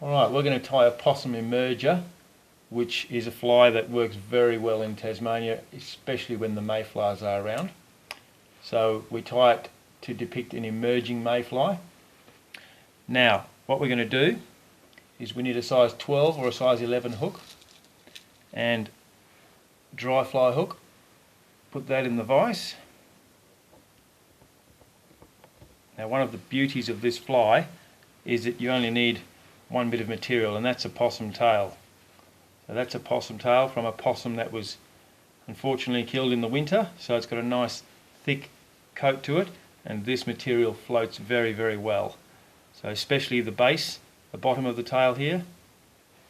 Alright, we're going to tie a Possum Emerger, which is a fly that works very well in Tasmania, especially when the mayflies are around. So we tie it to depict an emerging mayfly. Now, what we're going to do is we need a size 12 or a size 11 hook and dry fly hook. Put that in the vise. Now, one of the beauties of this fly is that you only need one bit of material, and that's a possum tail. So that's a possum tail from a possum that was unfortunately killed in the winter, so it's got a nice thick coat to it, and this material floats very, very well. So especially the base, the bottom of the tail here,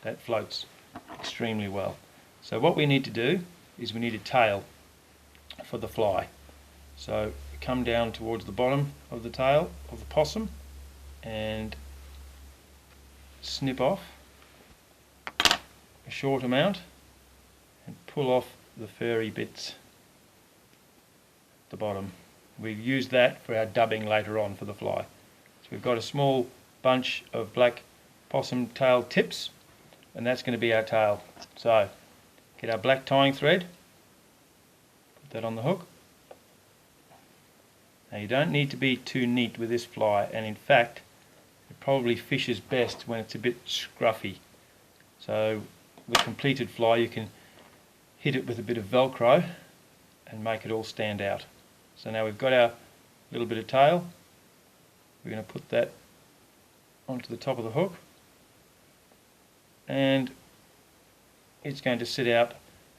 that floats extremely well. So what we need to do is we need a tail for the fly. So come down towards the bottom of the tail of the possum and snip off a short amount and pull off the furry bits at the bottom. We'll use that for our dubbing later on for the fly. So we've got a small bunch of black possum tail tips, and that's going to be our tail. So get our black tying thread, put that on the hook. Now you don't need to be too neat with this fly, and in fact it probably fishes best when it's a bit scruffy. So with completed fly you can hit it with a bit of Velcro and make it all stand out. So now we've got our little bit of tail. We're going to put that onto the top of the hook, and it's going to sit out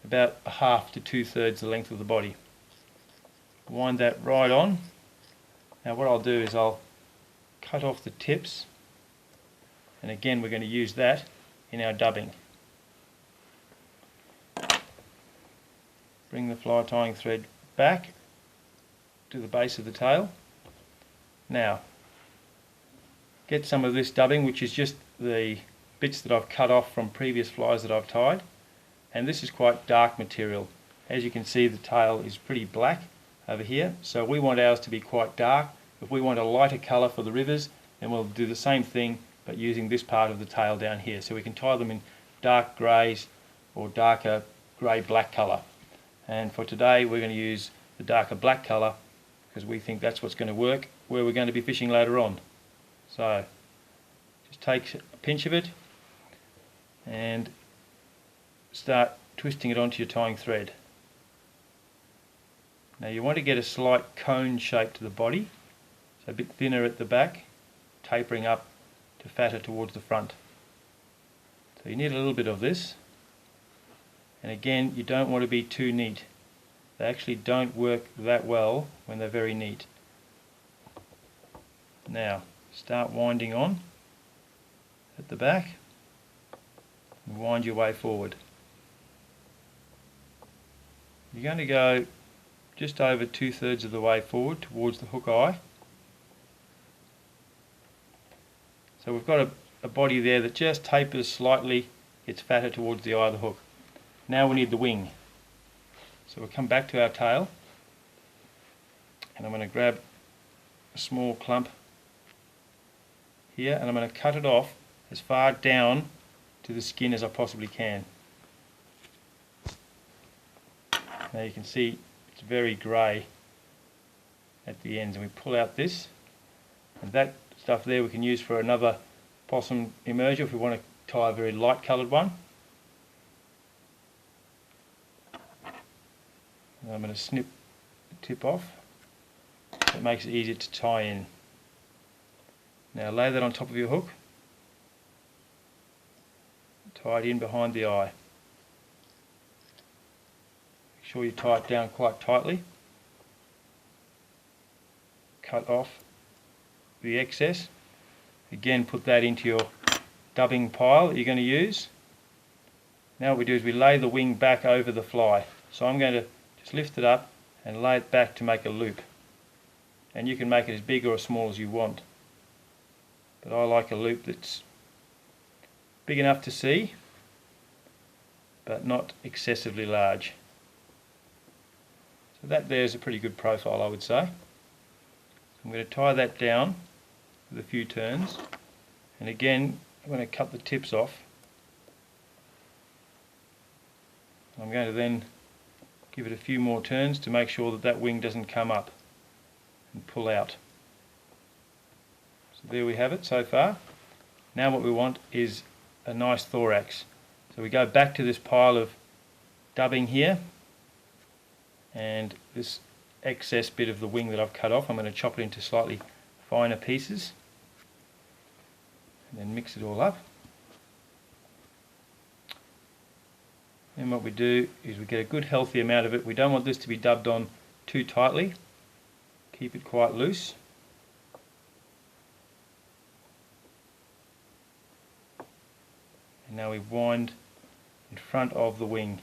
about a half to 2/3 the length of the body. Wind that right on. Now what I'll do is I'll cut off the tips, and again we're going to use that in our dubbing. Bring the fly tying thread back to the base of the tail. Now get some of this dubbing, which is just the bits that I've cut off from previous flies that I've tied, and this is quite dark material. As you can see, the tail is pretty black over here, so we want ours to be quite dark. If we want a lighter colour for the rivers, then we'll do the same thing but using this part of the tail down here. So we can tie them in dark greys or darker grey-black colour. And for today we're going to use the darker black colour because we think that's what's going to work where we're going to be fishing later on. So just take a pinch of it and start twisting it onto your tying thread. Now you want to get a slight cone shape to the body, so a bit thinner at the back, tapering up to fatter towards the front. So you need a little bit of this, and again you don't want to be too neat. They actually don't work that well when they're very neat. Now start winding on at the back and wind your way forward. You're going to go just over 2/3 of the way forward towards the hook eye. So we've got a body there that just tapers slightly, gets fatter towards the eye of the hook. Now we need the wing. So we'll come back to our tail, and I'm going to grab a small clump here and I'm going to cut it off as far down to the skin as I possibly can. Now you can see it's very grey at the ends, and we pull out this, and that stuff there we can use for another Possum Emerger if we want to tie a very light coloured one. And I'm going to snip the tip off. That makes it easier to tie in. Now lay that on top of your hook, tie it in behind the eye. Make sure you tie it down quite tightly. Cut off the excess. Again, put that into your dubbing pile that you're going to use. Now what we do is we lay the wing back over the fly. So I'm going to just lift it up and lay it back to make a loop. And you can make it as big or as small as you want. But I like a loop that's big enough to see, but not excessively large. So that there's a pretty good profile, I would say. I'm going to tie that down with a few turns, and again I'm going to cut the tips off. I'm going to then give it a few more turns to make sure that that wing doesn't come up and pull out. So there we have it so far. Now what we want is a nice thorax. So we go back to this pile of dubbing here, and this excess bit of the wing that I've cut off, I'm going to chop it into slightly finer pieces and then mix it all up. And what we do is we get a good healthy amount of it. We don't want this to be dubbed on too tightly. Keep it quite loose. And now we wind in front of the wing.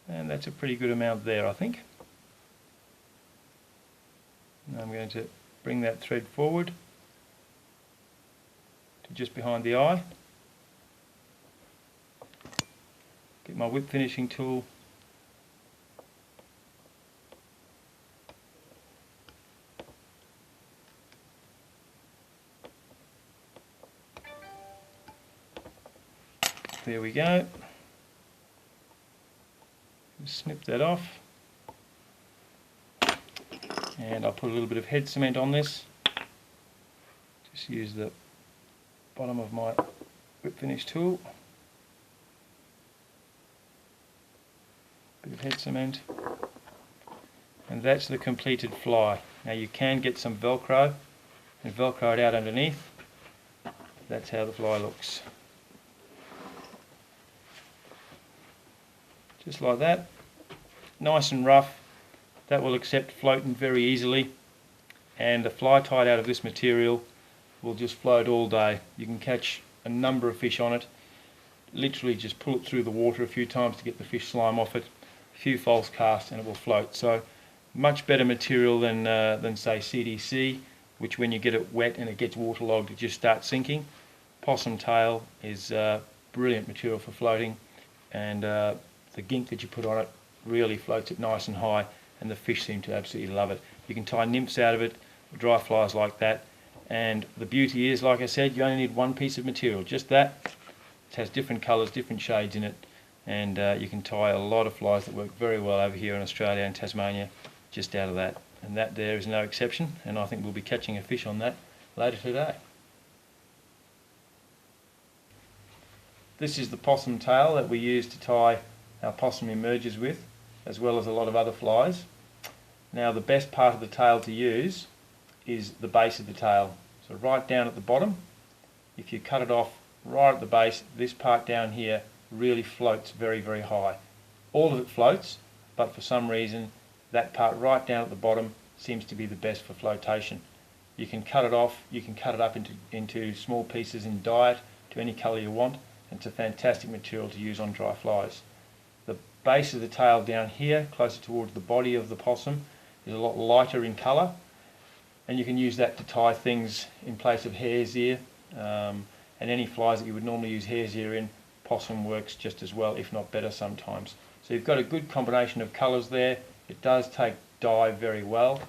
And that's a pretty good amount there, I think. Now I'm going to bring that thread forward to just behind the eye. Get my whip finishing tool. There we go. Snip that off. And I'll put a little bit of head cement on this. Just use the bottom of my whip finish tool. Bit of head cement. And that's the completed fly. Now you can get some Velcro and Velcro it out underneath. That's how the fly looks. Just like that. Nice and rough. That will accept floating very easily, and the fly tied out of this material will just float all day. You can catch a number of fish on it. Literally just pull it through the water a few times to get the fish slime off it, a few false casts and it will float. So much better material than say CDC, which when you get it wet and it gets waterlogged it just starts sinking. Possum tail is brilliant material for floating, and the gink that you put on it really floats it nice and high, and the fish seem to absolutely love it. You can tie nymphs out of it, dry flies like that, and the beauty is, like I said, you only need one piece of material, just that. It has different colours, different shades in it, and you can tie a lot of flies that work very well over here in Australia and Tasmania just out of that. And that there is no exception, and I think we'll be catching a fish on that later today. This is the possum tail that we use to tie our possum emergers with, as well as a lot of other flies. Now the best part of the tail to use is the base of the tail. So right down at the bottom, if you cut it off right at the base, this part down here really floats very, very high. All of it floats, but for some reason that part right down at the bottom seems to be the best for flotation. You can cut it off, you can cut it up into small pieces and dye it to any colour you want, and it's a fantastic material to use on dry flies. The base of the tail down here, closer towards the body of the possum, is a lot lighter in colour, and you can use that to tie things in place of hare's ear, and any flies that you would normally use hare's ear in, possum works just as well, if not better sometimes. So you've got a good combination of colours there. It does take dye very well,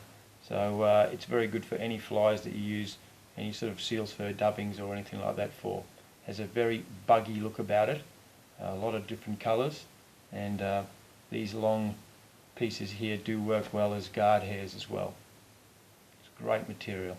so it's very good for any flies that you use, any sort of seal's fur dubbings or anything like that for. Has a very buggy look about it, a lot of different colours, and these long pieces here do work well as guard hairs as well. It's great material.